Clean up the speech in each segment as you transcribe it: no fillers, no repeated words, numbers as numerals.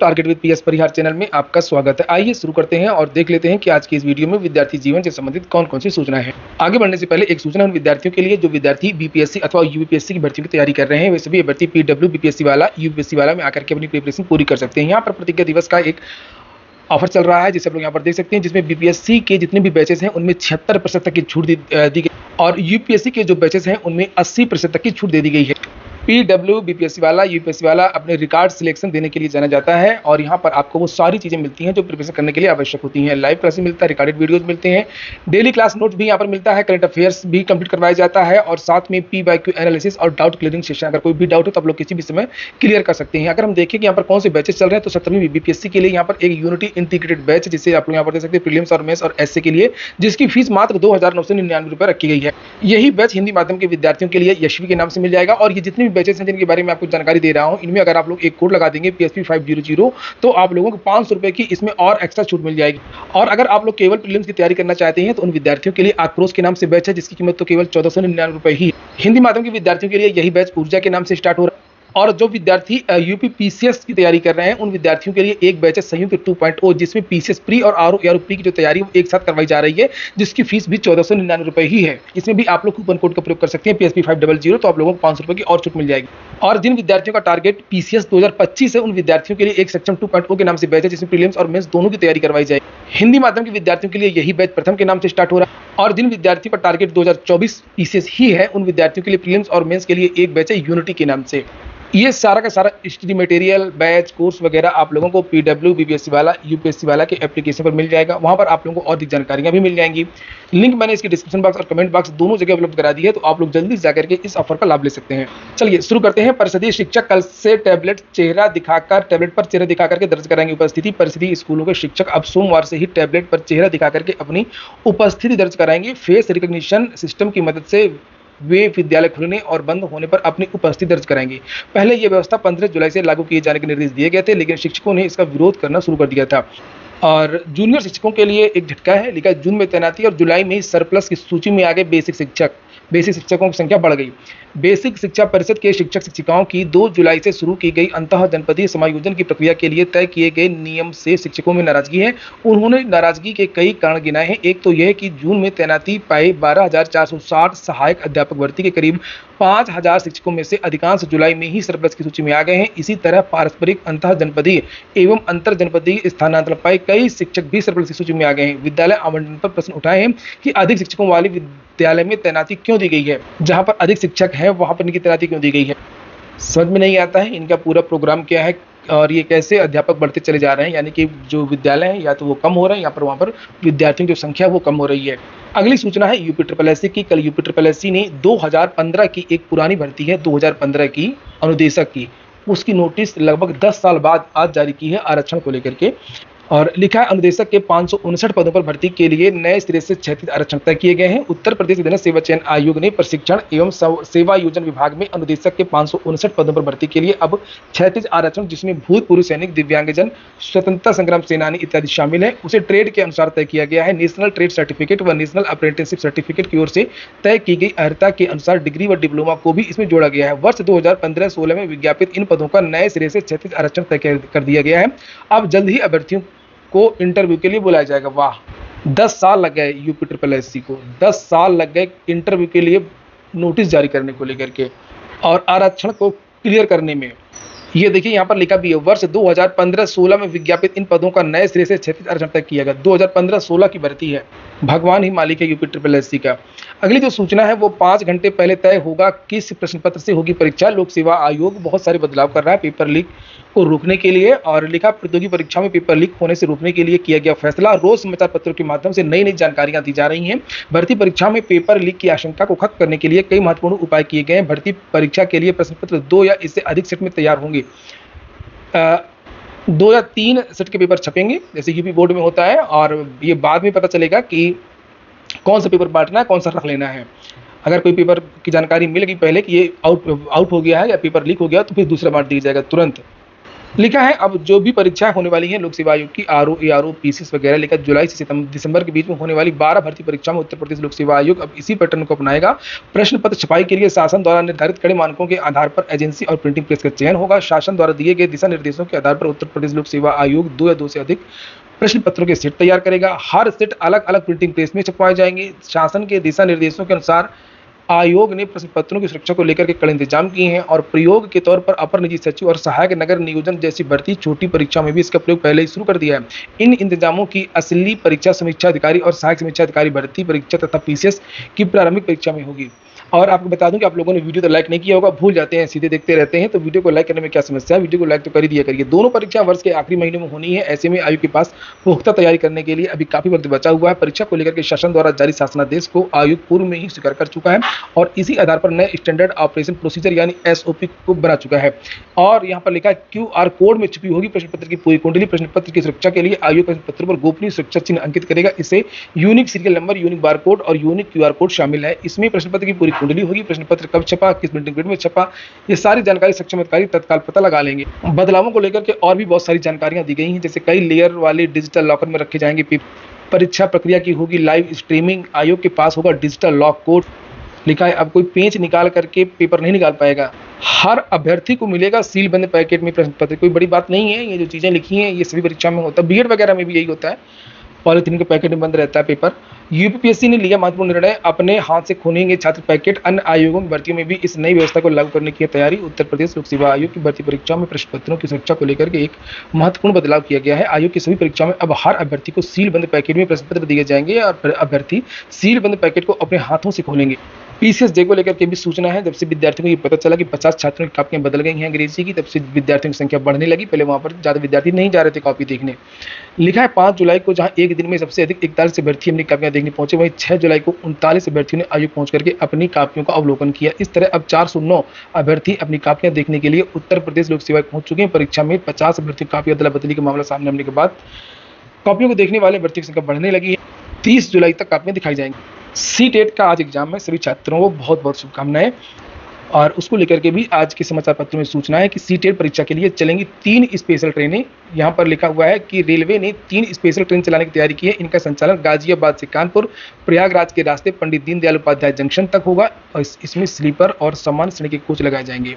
Target with PS Parihar channel में आपका स्वागत है। आइए शुरू करते हैं और देख लेते हैं कि आज की इस वीडियो में विद्यार्थी जीवन से संबंधित कौन कौन सी सूचना है। आगे बढ़ने से पहले एक सूचना उन विद्यार्थियों के लिए जो विद्यार्थी बीपीएससी अथवा यूपीएससी की भर्तियों की तैयारी कर रहे हैं। वे सभी भर्ती पीडब्ल्यू बीपीएससी वाला यूपीएससी वाला में आकर के अपनी प्रिपरेशन पूरी कर सकते हैं। यहाँ पर प्रतिज्ञा दिवस का एक ऑफर चल रहा है जिसे आप लोग यहाँ पर देख सकते हैं, जिसमें बीपीएससी के जितने भी बैचेस हैं उनमें 76% तक की छूट दी गई और यूपीएससी के जो बैचेस हैं उनमें 80% तक की छूट दे दी गई है। पीडब्ल्यू बीपीएससी वाला यूपीएससी वाला अपने रिकॉर्ड सिलेक्शन देने के लिए जाना जाता है और यहाँ पर आपको वो सारी चीज़ें मिलती हैं जो प्रिपरेशन करने के लिए आवश्यक होती हैं। लाइव क्लासेस मिलता है, रिकॉर्डेड वीडियोस मिलते हैं, डेली क्लास नोट भी यहाँ पर मिलता है, करंट अफेयर्स भी कंप्लीट करवाया जाता है और साथ में PYQ एनालिसिस और डाउट क्लियरिंग सेशन। अगर कोई भी डाउट हो तो आप लोग किसी भी समय क्लियर कर सकते हैं। अगर हम देखें कि यहाँ पर कौन से बैचेस चल रहे हैं तो 17वीं बीपीएससी के लिए यहाँ पर एक यूनिटी इंटीग्रेटेड बैच जिसे आप लोग यहाँ पर देख सकते हैं प्रीलिम्स और मेंस और एसए के लिए, जिसकी फीस मात्र 2,999 रुपये रखी गई है। यही बैच हिंदी माध्यम के विद्यार्थियों के लिए यशवी के नाम से मिल जाएगा और ये जितने भी बैचेस हैं जिनके बारे में आपको जानकारी दे रहा हूं, इनमें अगर आप लोग एक कोड लगा देंगे PSP500 तो आप लोगों को 500 रुपए की इसमें और एक्स्ट्रा छूट मिल जाएगी। और अगर आप लोग केवल प्रीलिम्स की तैयारी करना चाहते हैं तो उन विद्यार्थियों के लिए आक्रोश के नाम से बैच है जिसकी कीमत तो केवल 1499 रुपए ही। हिंदी माध्यम के विद्यार्थियों के लिए यही बैच ऊर्जा के नाम से स्टार्ट हो रहा है और जो विद्यार्थी यूपी पीसीएस की तैयारी कर रहे हैं उन विद्यार्थियों के लिए एक बैच है संयुक्त 2.0 जिसमें पीसीएस प्री और आरओ प्री की जो तैयारी वो एक साथ करवाई जा रही है, जिसकी फीस भी 1499 रुपए ही है। इसमें भी आप लोग कूपन कोड का प्रयोग कर सकते हैं PSP500 तो आप लोगों को 500 रुपए की और छूट मिल जाएगी। और जिन विद्यार्थियों का टारगेट पीसीएस 2025 है उन विद्यार्थियों के लिए एक सेक्शन 2.0 के नाम से बैच है जिसमें प्रीलिम्स और मेंस दोनों की तैयारी करवाई जाएगी। हिंदी माध्यम के विद्यार्थियों के लिए यही बैच प्रथम के नाम से स्टार्ट हो रहा है और जिन विद्यार्थियों का टारगेट 2024 पीसीएस ही है उन विद्यार्थियों के लिए प्रीलिम्स और मेंस के लिए एक बैच है यूनिटी के नाम से। ये सारा का सारा स्टडी मटेरियल बैच कोर्स वगैरह आप लोगों को पीडब्ल्यू बीपीएससी वाला यूपीएससी वाला के एप्लीकेशन पर मिल जाएगा। वहां पर आप लोगों को और अधिक जानकारियां भी मिल जाएंगी। लिंक मैंने इसके डिस्क्रिप्शन बॉक्स और कमेंट बॉक्स दोनों जगह उपलब्ध करा दी है, तो आप लोग जल्दी से जाकर के इस ऑफर का लाभ ले सकते हैं। चलिए शुरू करते हैं। परिषदीय शिक्षक कल से टैबलेट पर चेहरा दिखाकर के दर्ज कराएंगे उपस्थिति। परिषदीय स्कूलों के शिक्षक अब सोमवार से ही टैबलेट पर चेहरा दिखाकर के अपनी उपस्थिति दर्ज कराएंगे। फेस रिकॉग्निशन सिस्टम की मदद से वे विद्यालय खुलने और बंद होने पर अपनी उपस्थिति दर्ज कराएंगे। पहले यह व्यवस्था 15 जुलाई से लागू किए जाने के निर्देश दिए गए थे, लेकिन शिक्षकों ने इसका विरोध करना शुरू कर दिया था। और जूनियर शिक्षकों के लिए एक झटका है, लिखा जून में तैनाती और जुलाई में ही सरप्लस की सूची में आ गए बेसिक शिक्षकों की संख्या बढ़ गई। बेसिक शिक्षा परिषद के शिक्षक शिक्षिकाओं की 2 जुलाई से शुरू की गई अंतः जनपदीय समायोजन की प्रक्रिया के लिए तय किए गए नियम से शिक्षकों में नाराजगी है। उन्होंने नाराजगी के कई कारण गिनाए हैं। एक तो यह कि जून में तैनाती पाए 12,460 सहायक अध्यापक भर्ती के करीब 5,000 शिक्षकों में से अधिकांश जुलाई में ही सरप्लस की सूची में आ गए हैं। इसी तरह पारस्परिक अंतः जनपदीय एवं अंतर जनपदीय स्थानांतरण पाए कई शिक्षक भी सरप्लस की सूची में आ गए हैं। विद्यालय आवंटन पर प्रश्न उठाए हैं कि अधिक शिक्षकों वाले विद्यालय में तैनाती क्यों दी गई है, जहां पर अधिक शिक्षक है वहां पर इनकी तैनाती क्यों दी गई है। समझ में नहीं आता है इनका पूरा प्रोग्राम क्या है और ये कैसे अध्यापक बढ़ते चले जा रहे हैं, यानी कि जो विद्यालय है या तो वो कम हो रहे हैं या पर वहाँ पर विद्यार्थियों की जो संख्या वो कम हो रही है। अगली सूचना है यूपी SSS की। कल यूपी SSS ने 2015 की एक पुरानी भर्ती है 2015 की अनुदेशक की, उसकी नोटिस लगभग 10 साल बाद आज जारी की है आरक्षण को लेकर के। और लिखा है अनुदेशक के 559 पदों पर भर्ती के लिए नए सिरे से 36 आरक्षण तय किए गए हैं। उत्तर प्रदेश विधान सेवा चयन आयोग ने प्रशिक्षण एवं सेवा योजन विभाग में अनुदेशक के 559 पदों पर भर्ती के लिए अब 36 आरक्षण, जिसमें भूतपूर्व सैनिक, दिव्यांगजन, स्वतंत्रता संग्राम सेनानी इत्यादि शामिल है, उसे ट्रेड के अनुसार तय किया गया है। नेशनल ट्रेड सर्टिफिकेट व नेशनल अप्रेंटिसशिप सर्टिफिकेट की ओर से तय की गई अर्हता के अनुसार डिग्री व डिप्लोमा को भी इसमें जोड़ा गया है। वर्ष 2015-16 में विज्ञापित इन पदों का नए सिरे से 36 आरक्षण तय कर दिया गया है। अब जल्द ही अभ्यर्थियों को इंटरव्यू के लिए बुलाया जाएगा। वाह, 10 साल लग गए यूपी SSS को, 10 साल लग गए इंटरव्यू के लिए नोटिस जारी करने को लेकर के और आरक्षण को क्लियर करने में। ये देखिए यहाँ पर लिखा भी है वर्ष 2015-16 में विज्ञापित इन पदों का नए सिरे से 36 आरक्षण तय किया गया। 2015-16 की भर्ती है, भगवान ही मालिक है यूपी SSS का। अगली जो सूचना है वो 5 घंटे पहले तय होगा किस प्रश्न पत्र से होगी परीक्षा। लोक सेवा आयोग बहुत सारे बदलाव कर रहा है पेपर लीक को रोकने के लिए और लिखा प्रतियोगी परीक्षा में पेपर लीक होने से रोकने के लिए किया गया फैसला। रोज समाचार पत्रों के माध्यम से नई जानकारियां दी जा रही हैं। भर्ती परीक्षा में पेपर लीक की आशंका को खत्म करने के लिए कई महत्वपूर्ण उपाय किए गए हैं। भर्ती परीक्षा के लिए प्रश्न पत्र 2 या इससे अधिक सेट में तैयार होंगे। 2 या 3 सेट के पेपर छपेंगे जैसे यूपी बोर्ड में होता है और ये बाद में पता चलेगा कि कौन सा पेपर बांटना है, कौन सा रख लेना है। अगर कोई पेपर की जानकारी मिल गई पहले कि ये आउट हो गया है या पेपर लीक हो गया तो फिर दूसरा बांट दिया जाएगा तुरंत। लिखा है अब जो भी परीक्षाएं होने वाली हैं लोक सेवा आयोग की आरओ एआरओ पीसीएस वगैरह लेकर जुलाई से दिसंबर के बीच में होने वाली 12 भर्ती परीक्षाओं में उत्तर प्रदेश लोक सेवा आयोग अब इसी पैटर्न को अपनाएगा। प्रश्न पत्र छपाई के लिए शासन द्वारा निर्धारित कड़े मानकों के आधार पर एजेंसी और प्रिंटिंग प्रेस का चयन होगा। शासन द्वारा दिए गए दिशा निर्देशों के आधार पर उत्तर प्रदेश लोक सेवा आयोग 2 या 2 से अधिक प्रश्न पत्रों के सेट तैयार करेगा। हर सेट अलग अलग प्रिंटिंग प्रेस में छपवाए जाएंगे। शासन के दिशा निर्देशों के अनुसार आयोग ने प्रश्न पत्रों की सुरक्षा को लेकर के कड़े इंतजाम किए हैं और प्रयोग के तौर पर अपर निजी सचिव और सहायक नगर नियोजन जैसी भर्ती छोटी परीक्षाओं में भी इसका प्रयोग पहले ही शुरू कर दिया है। इन इंतजामों की असली परीक्षा समीक्षा अधिकारी और सहायक समीक्षा अधिकारी भर्ती परीक्षा तथा पीसीएस की प्रारंभिक परीक्षा में होगी। और आपको बता दूं कि आप लोगों ने वीडियो तो लाइक नहीं किया होगा, भूल जाते हैं, सीधे देखते रहते हैं, तो वीडियो को लाइक करने में क्या समस्या है, वीडियो को लाइक तो कर ही दिया करिए। दोनों परीक्षा वर्ष के आखिरी महीने में होनी है। ऐसे में आयोग के पास पुख्ता तैयारी करने के लिए अभी काफी वक्त बचा हुआ है। परीक्षा को लेकर के शासन द्वारा जारी शासनादेश को आयोग पूर्व में ही स्वीकार कर चुका है और इसी आधार पर नए स्टैंडर्ड ऑपरेशन प्रोसीजर यानी एसओपी को बना चुका है। और यहाँ पर लिखा है QR कोड में छुपी होगी प्रश्न पत्र की पूरी कुंडली। प्रश्न पत्र की सुरक्षा के लिए आयोग प्रश्न पत्र पर गोपनीय सुरक्षा चिन्ह अंकित करेगा। इसे unique serial number, unique bar code और यूनिक QR कोड शामिल है। इसमें प्रश्न पत्र की पूरी कुंडली होगी। प्रश्न पत्र कब छपा, किस प्रिंटिंग प्रेस में छपा, ये सारी जानकारी सक्षम अधिकारी तत्काल पता लगा लेंगे। बदलावों को लेकर के और भी बहुत सारी जानकारियां दी गई हैं, जैसे कई लेयर वाले डिजिटल लॉकर में रखे जाएंगे। परीक्षा प्रक्रिया की होगी लाइव स्ट्रीमिंग। आयोग के पास होगा डिजिटल लॉक कोड। लिखा है अब कोई पेंच निकाल करके पेपर नहीं निकाल पाएगा। हर अभ्यर्थी को मिलेगा सील बंद पैकेट में प्रश्न पत्र। कोई बड़ी बात नहीं है, ये जो चीजें लिखी हैं ये सभी परीक्षा में होता है। बीएड वगैरह में भी यही होता है, पॉलिथीन के पैकेट में बंद रहता है पेपर। यूपीपीएससी ने लिया महत्वपूर्ण निर्णय, अपने हाथ से खोलेंगे छात्र पैकेट। अन्य आयोगों की भर्तियों में भी इस नई व्यवस्था को लागू करने की तैयारी। उत्तर प्रदेश लोक सेवा आयोग की भर्ती परीक्षाओं में प्रश्न पत्रों की सुरक्षा को लेकर के एक महत्वपूर्ण बदलाव किया गया है। आयोग की सभी परीक्षाओं में अब हर अभ्यर्थी को सील बंद पैकेट में प्रश्न पत्र दिए जाएंगे और अभ्यर्थी सील बंद पैकेट को अपने हाथों से खोलेंगे। पीसीएस डे को लेकर के भी सूचना है। जब से विद्यार्थियों को ये पता चला कि 50 छात्रों की कापियां बदल गई हैं अंग्रेजी की, तब से विद्यार्थियों की संख्या बढ़ने लगी। पहले वहां पर ज्यादा विद्यार्थी नहीं जा रहे थे कॉपी देखने। लिखा है 5 जुलाई को जहां एक दिन में सबसे अधिक 41 अभ्यर्थी अपनी कापियां देखने पहुंचे, वहीं 6 जुलाई को 39 अभ्यर्थियों ने आयोग पहुंच करके अपनी कापियों का अवलोकन किया। इस तरह अब 409 अभ्यर्थी अपनी कापियां देखने के लिए उत्तर प्रदेश लोक सेवा पहुंच चुके हैं। परीक्षा में 50 अभ्यर्थी कापी अदला बदली का मामला सामने आने के बाद कॉपियों को देखने वाले अभ्यर्थियों की संख्या बढ़ने लगी है। 30 जुलाई तक कापियां दिखाई जाएंगी। सीटेट का आज एग्जाम है, सभी छात्रों को बहुत बहुत शुभकामनाएं। और उसको लेकर के भी आज के समाचार पत्रों में सूचना है कि सीटेट परीक्षा के लिए चलेंगी 3 स्पेशल ट्रेनें। यहाँ पर लिखा हुआ है कि रेलवे ने 3 स्पेशल ट्रेन चलाने की तैयारी की है। इनका संचालन गाजियाबाद से कानपुर, प्रयागराज के रास्ते पंडित दीनदयाल उपाध्याय जंक्शन तक होगा और इसमें स्लीपर और सामान्य श्रेणी के कोच लगाए जाएंगे।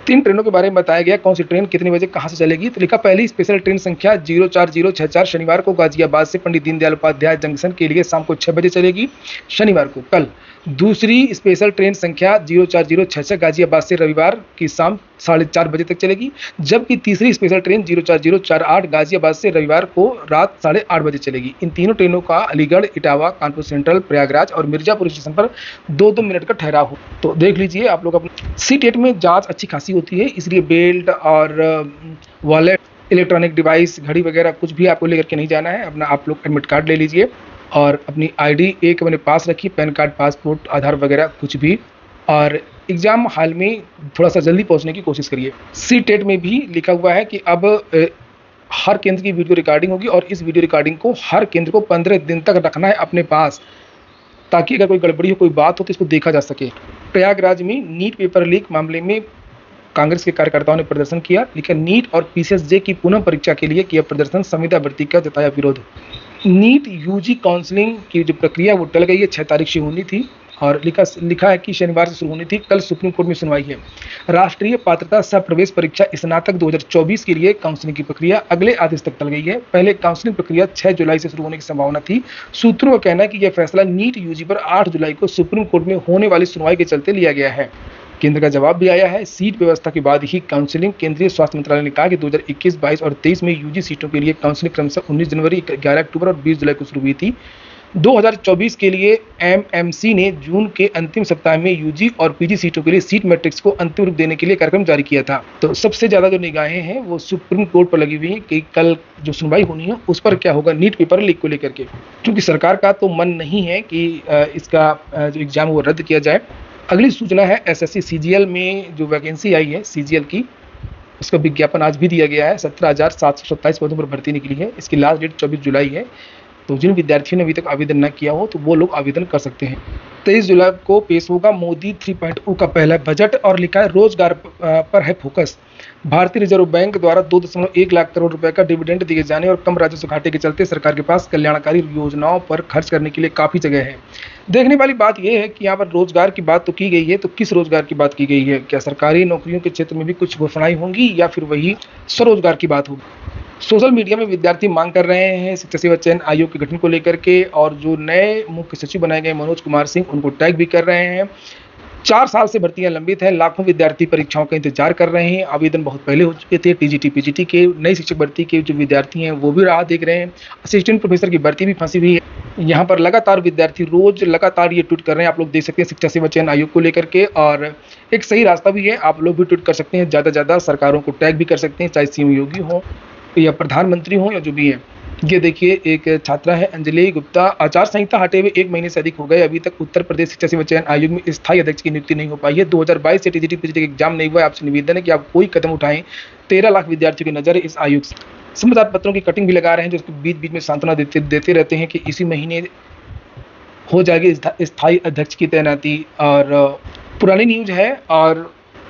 3 ट्रेनों के बारे में बताया गया, कौन सी ट्रेन कितने बजे कहां से चलेगी। तो लिखा पहली स्पेशल ट्रेन संख्या 04064 शनिवार को गाजियाबाद से पंडित दीनदयाल उपाध्याय जंक्शन के लिए शाम को 6 बजे चलेगी, शनिवार को कल। दूसरी स्पेशल ट्रेन संख्या 04066 गाजियाबाद से रविवार की शाम 4:30 बजे तक चलेगी, जबकि तीसरी स्पेशल ट्रेन 04048 गाजियाबाद से रविवार को रात 8:30 बजे चलेगी। इन तीनों ट्रेनों का अलीगढ़, इटावा, कानपुर सेंट्रल, प्रयागराज और मिर्जापुर स्टेशन पर 2-2 मिनट का ठहराव हो। तो देख लीजिए आप लोग। अपने सीटेट में जांच अच्छी खासी होती है, इसलिए बेल्ट और वॉलेट, इलेक्ट्रॉनिक डिवाइस, घड़ी वगैरह कुछ भी आपको लेकर के नहीं जाना है। अपना आप लोग एडमिट कार्ड ले लीजिए और अपनी आईडी एक अपने पास रखिए, पैन कार्ड, पासपोर्ट, आधार वगैरह कुछ भी। और एग्जाम हॉल में थोड़ा सा जल्दी पहुंचने की कोशिश करिए। सीटेट में भी लिखा हुआ है कि अब हर केंद्र की वीडियो रिकॉर्डिंग होगी और इस वीडियो रिकॉर्डिंग को हर केंद्र को 15 दिन तक रखना है अपने पास, ताकि अगर कोई गड़बड़ी हो, कोई बात हो तो इसको देखा जा सके। प्रयागराज में नीट पेपर लीक मामले में कांग्रेस के कार्यकर्ताओं ने प्रदर्शन किया। लिखा नीट और पीसीएस जे की पुनः परीक्षा के लिए किया प्रदर्शन, संविदा भर्ती का जताया विरोध। नीट यूजी काउंसलिंग की जो प्रक्रिया वो टल गई है, 6 तारीख से होनी थी और लिखा है कि शनिवार से शुरू होनी थी। कल सुप्रीम कोर्ट में सुनवाई है। राष्ट्रीय पात्रता सह प्रवेश परीक्षा स्नातक 2024 के लिए काउंसलिंग की प्रक्रिया अगले आदेश तक टल गई है। पहले काउंसलिंग प्रक्रिया 6 जुलाई से शुरू होने की संभावना थी। सूत्रों का कहना है कि यह फैसला नीट यूजी पर 8 जुलाई को सुप्रीम कोर्ट में होने वाली सुनवाई के चलते लिया गया है। केंद्र का जवाब भी आया है। सीट व्यवस्था के बाद ही काउंसलिंग। केंद्रीय स्वास्थ्य मंत्रालय ने कहा कि 2021, 22 और 23 में यूजी सीटों के लिए काउंसलिंग क्रमशः 19 जनवरी, 11 अक्टूबर और 20 जुलाई को शुरू हुई थी। 2024 के लिए एमएमसी ने जून के अंतिम सप्ताह में यूजी और पीजी सीटों के लिए सीट मैट्रिक्स को अंतिम रूप देने के लिए कार्यक्रम जारी किया था। तो सबसे ज्यादा जो निगाहें हैं वो सुप्रीम कोर्ट पर लगी हुई हैं कि कल जो सुनवाई होनी है उस पर क्या होगा नीट पेपर लीक को लेकर के, क्योंकि सरकार का तो मन नहीं है कि इसका जो एग्जाम वो रद्द किया जाए। अगली सूचना है एसएससी सीजीएल में जो वैकेंसी आई है सीजीएल की, उसका विज्ञापन आज भी दिया गया है। 17,727 पदों पर भर्ती निकली है। इसकी लास्ट डेट 24 जुलाई है। तो जिन विद्यार्थियों ने अभी तक आवेदन न किया हो तो वो लोग आवेदन कर सकते हैं। 23 जुलाई को पेश होगा मोदी 3.0 का पहला बजट और लिखा है रोजगार पर है फोकस। भारतीय रिजर्व बैंक द्वारा 2.1 लाख करोड़ रुपए का डिविडेंड दिए जाने और कम राजस्व घाटे के चलते सरकार के पास कल्याणकारी योजनाओं पर खर्च करने के लिए काफ़ी जगह है। देखने वाली बात यह है कि यहाँ पर रोजगार की बात तो की गई है, तो किस रोजगार की बात की गई है? क्या सरकारी नौकरियों के क्षेत्र में भी कुछ घोषणाएं होंगी या फिर वही स्वरोजगार की बात होगी? सोशल मीडिया में विद्यार्थी मांग कर रहे हैं शिक्षक सेवा चयन आयोग के गठन को लेकर के, और जो नए मुख्य सचिव बनाए गए मनोज कुमार सिंह, उनको टैग भी कर रहे हैं। 4 साल से भर्तियां लंबित हैं, लाखों विद्यार्थी परीक्षाओं का इंतजार कर रहे हैं। आवेदन बहुत पहले हो चुके थे। टीजीटी पीजीटी के नई शिक्षक भर्ती के जो विद्यार्थी हैं वो भी राह देख रहे हैं। असिस्टेंट प्रोफेसर की भर्ती भी फंसी हुई है। यहाँ पर लगातार विद्यार्थी रोज लगातार ये ट्वीट कर रहे हैं, आप लोग देख सकते हैं शिक्षा सेवा चयन आयोग को लेकर के, और एक सही रास्ता भी है। आप लोग भी ट्वीट कर सकते हैं, ज़्यादा से ज़्यादा सरकारों को टैग भी कर सकते हैं, चाहे सीएम योगी हो या प्रधानमंत्री हो या जो भी है। ये देखिए, एक छात्रा है अंजलि गुप्ता, आचार संहिता हटे हुए 1 महीने से अधिक हो गए, अभी तक उत्तर प्रदेश शिक्षा सेवा चयन आयोग में स्थायी अध्यक्ष की नियुक्ति नहीं हो पाई है। 2022 से टीजीटी पीजीटी एग्जाम नहीं हुआ है। आपसे निवेदन है कि आप कोई कदम उठाएं। 13 लाख विद्यार्थियों की नजर है इस आयोग से। समाचार पत्रों की कटिंग भी लगा रहे हैं, जो बीच बीच में सांत्वना देते रहते हैं कि इसी महीने हो जाएगी स्थायी अध्यक्ष की तैनाती। और पुरानी न्यूज है और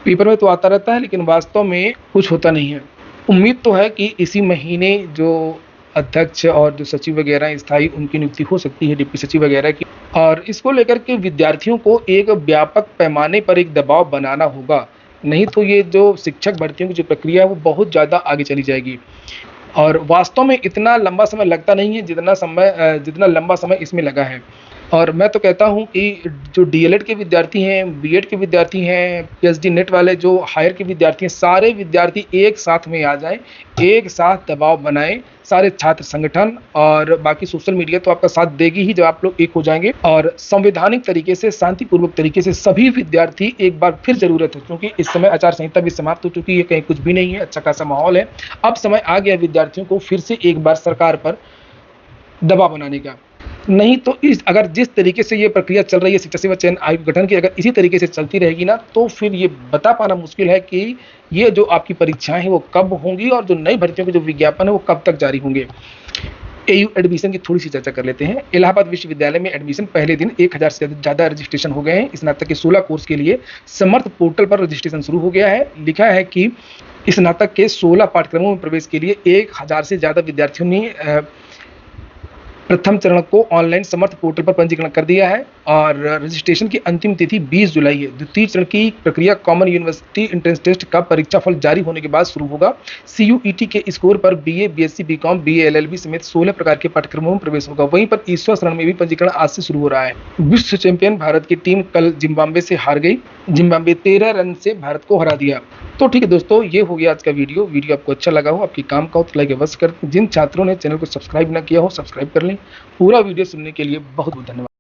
पेपर में तो आता रहता है, लेकिन वास्तव में कुछ होता नहीं है। उम्मीद तो है कि इसी महीने जो अध्यक्ष और जो सचिव वगैरह स्थायी, उनकी नियुक्ति हो सकती है, डिप्टी सचिव वगैरह की। और इसको लेकर के विद्यार्थियों को एक व्यापक पैमाने पर एक दबाव बनाना होगा, नहीं तो ये जो शिक्षक भर्तियों की जो प्रक्रिया है वो बहुत ज़्यादा आगे चली जाएगी। और वास्तव में इतना लंबा समय लगता नहीं है जितना लंबा समय इसमें लगा है। और मैं तो कहता हूं कि जो डीएलएड के विद्यार्थी हैं, बीएड के विद्यार्थी हैं, पीएचडी नेट वाले जो हायर के विद्यार्थी हैं, सारे विद्यार्थी एक साथ में आ जाएं, एक साथ दबाव बनाएं। सारे छात्र संगठन और बाकी सोशल मीडिया तो आपका साथ देगी ही जब आप लोग एक हो जाएंगे। और संवैधानिक तरीके से, शांतिपूर्वक तरीके से सभी विद्यार्थी एक बार फिर जरूरत है, क्योंकि इस समय आचार संहिता भी समाप्त हो चुकी है, कहीं कुछ भी नहीं है, अच्छा खासा माहौल है। अब समय आ गया विद्यार्थियों को फिर से एक बार सरकार पर दबाव बनाने का। नहीं तो अगर जिस तरीके से ये प्रक्रिया चल रही है शिक्षा सेवा चयन आयोग गठन की, अगर इसी तरीके से चलती रहेगी ना, तो फिर ये बता पाना मुश्किल है कि ये जो आपकी परीक्षाएं हैं वो कब होंगी और जो नई भर्तियों के जो विज्ञापन है वो कब तक जारी होंगे। एयू एडमिशन की थोड़ी सी चर्चा कर लेते हैं। इलाहाबाद विश्वविद्यालय में एडमिशन पहले दिन 1000 से ज़्यादा रजिस्ट्रेशन हो गए हैं। स्नातक के 16 कोर्स के लिए समर्थ पोर्टल पर रजिस्ट्रेशन शुरू हो गया है। लिखा है कि स्नातक के 16 पाठ्यक्रमों में प्रवेश के लिए 1000 से ज़्यादा विद्यार्थियों ने प्रथम चरण को ऑनलाइन समर्थ पोर्टल पर पंजीकरण कर दिया है और रजिस्ट्रेशन की अंतिम तिथि 20 जुलाई है। द्वितीय चरण की प्रक्रिया कॉमन यूनिवर्सिटी एंट्रेंस टेस्ट का परीक्षाफल जारी होने के बाद शुरू होगा। सीयूईटी के स्कोर पर BA, BSc, BCom, BA, LLB समेत 16 प्रकार के पाठ्यक्रमों में प्रवेश होगा। वहीं पर ईश्वर शरण में भी पंजीकरण आज से शुरू हो रहा है। विश्व चैंपियन भारत की टीम कल जिम्बाब्वे से हार गई। जिम्बाब्वे 13 रन से भारत को हरा दिया। तो ठीक है दोस्तों, ये हो गया आज का वीडियो आपको अच्छा लगा हो, आपकी काम का हो तो लाइक अवश्य कर। जिन छात्रों ने चैनल को सब्सक्राइब ना किया हो, सब्सक्राइब कर लें। पूरा वीडियो सुनने के लिए बहुत बहुत धन्यवाद।